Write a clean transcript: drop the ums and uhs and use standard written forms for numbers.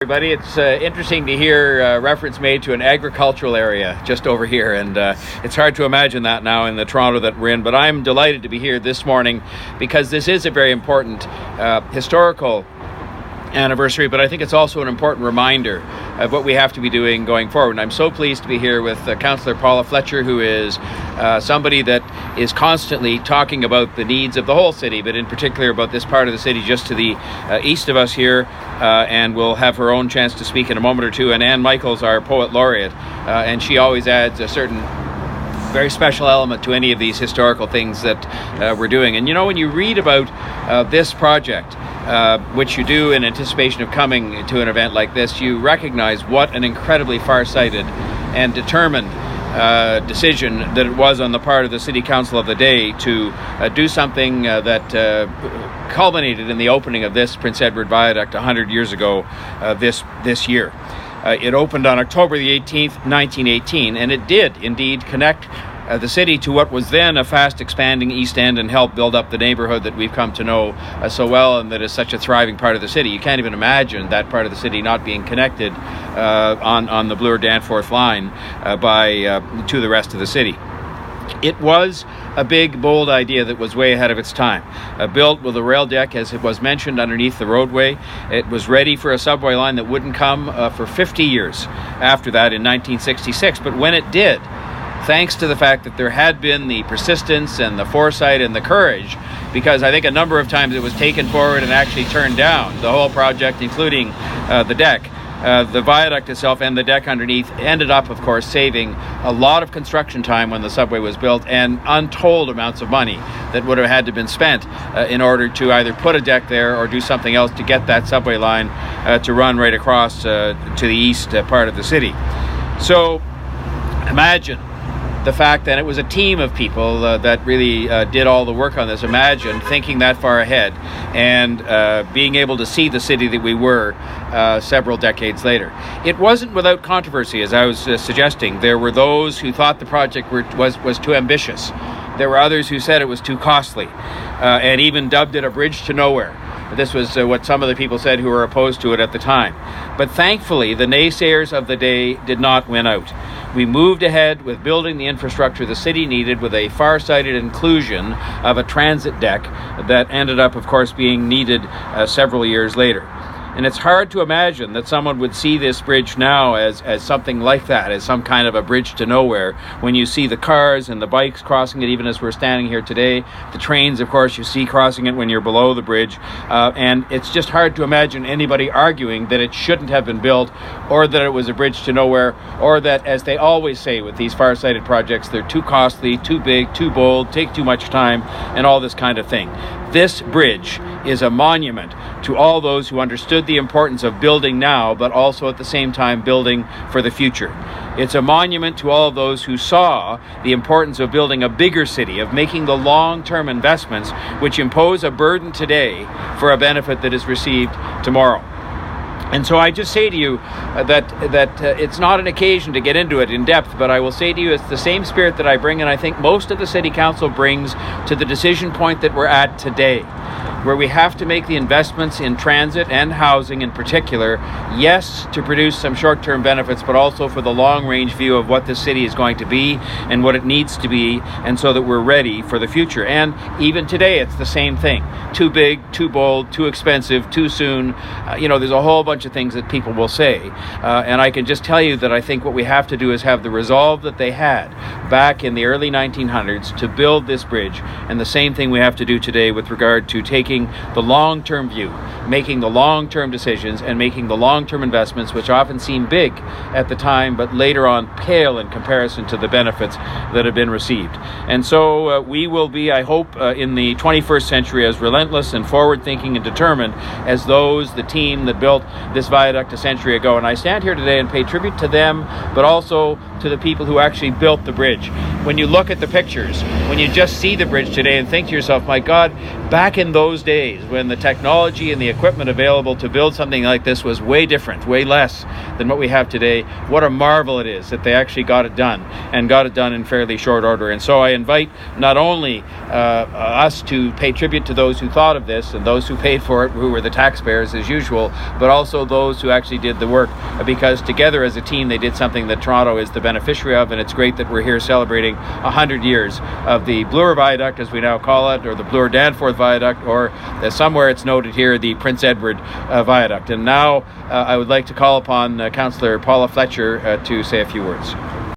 Everybody, it's interesting to hear reference made to an agricultural area just over here, and it's hard to imagine that now in the Toronto that we're in, but I'm delighted to be here this morning because this is a very important historical anniversary, but I think it's also an important reminder of what we have to be doing going forward. And I'm so pleased to be here with Councillor Paula Fletcher, who is somebody that is constantly talking about the needs of the whole city, but in particular about this part of the city just to the east of us here, and we'll have her own chance to speak in a moment or two. And Anne Michaels, our Poet Laureate, and she always adds a certain very special element to any of these historical things that we're doing. And you know, when you read about this project, which you do in anticipation of coming to an event like this, you recognize what an incredibly far-sighted and determined decision that it was on the part of the City Council of the day to do something that culminated in the opening of this Prince Edward Viaduct 100 years ago this year. It opened on October the 18th, 1918, and it did indeed connect the city to what was then a fast expanding East End and help build up the neighborhood that we've come to know so well, and that is such a thriving part of the city. You can't even imagine that part of the city not being connected on the Bloor-Danforth line to the rest of the city. It was a big, bold idea that was way ahead of its time. Built with a rail deck, as it was mentioned, underneath the roadway. It was ready for a subway line that wouldn't come for 50 years after that in 1966. But when it did, thanks to the fact that there had been the persistence and the foresight and the courage, because I think a number of times it was taken forward and actually turned down, the whole project, including the deck. The viaduct itself and the deck underneath ended up, of course, saving a lot of construction time when the subway was built, and untold amounts of money that would have had to been spent in order to either put a deck there or do something else to get that subway line to run right across to the east part of the city. So imagine the fact that it was a team of people that really did all the work on this. Imagine thinking that far ahead and being able to see the city that we were several decades later. It wasn't without controversy, as I was suggesting. There were those who thought the project was too ambitious. There were others who said it was too costly, and even dubbed it a bridge to nowhere. This was what some of the people said who were opposed to it at the time. But thankfully, the naysayers of the day did not win out. We moved ahead with building the infrastructure the city needed, with a far-sighted inclusion of a transit deck that ended up, of course, being needed several years later. And it's hard to imagine that someone would see this bridge now as something like that, as some kind of a bridge to nowhere, when you see the cars and the bikes crossing it, even as we're standing here today. The trains, of course, you see crossing it when you're below the bridge. And it's just hard to imagine anybody arguing that it shouldn't have been built, or that it was a bridge to nowhere, or that, as they always say with these far-sighted projects, they're too costly, too big, too bold, take too much time, and all this kind of thing. This bridge is a monument to all those who understood the importance of building now, but also at the same time building for the future. It's a monument to all of those who saw the importance of building a bigger city, of making the long-term investments which impose a burden today for a benefit that is received tomorrow. And so I just say to you that it's not an occasion to get into it in depth, but I will say to you it's the same spirit that I bring, and I think most of the City Council brings, to the decision point that we're at today, where we have to make the investments in transit and housing in particular, yes, to produce some short-term benefits, but also for the long-range view of what this city is going to be and what it needs to be, and so that we're ready for the future. And even today, it's the same thing. Too big, too bold, too expensive, too soon. There's a whole bunch of things that people will say. And I can just tell you that I think what we have to do is have the resolve that they had back in the early 1900s to build this bridge, and the same thing we have to do today with regard to taking the long-term view, making the long-term decisions, and making the long-term investments, which often seem big at the time, but later on pale in comparison to the benefits that have been received. And so we will be, I hope, in the 21st century as relentless and forward-thinking and determined as the team that built this viaduct a century ago. And I stand here today and pay tribute to them, but also to the people who actually built the bridge. When you look at the pictures, when you just see the bridge today and think to yourself, my God, back in those days when the technology and the equipment available to build something like this was way different, way less than what we have today, what a marvel it is that they actually got it done, and got it done in fairly short order. And so I invite not only us to pay tribute to those who thought of this and those who paid for it, who were the taxpayers as usual, but also those who actually did the work, because together as a team they did something that Toronto is the beneficiary of. And it's great that we're here celebrating 100 years of the Bloor Viaduct, as we now call it, or the Bloor-Danforth Viaduct, or somewhere it's noted here, the Prince Edward Viaduct. And now I would like to call upon Councillor Paula Fletcher to say a few words.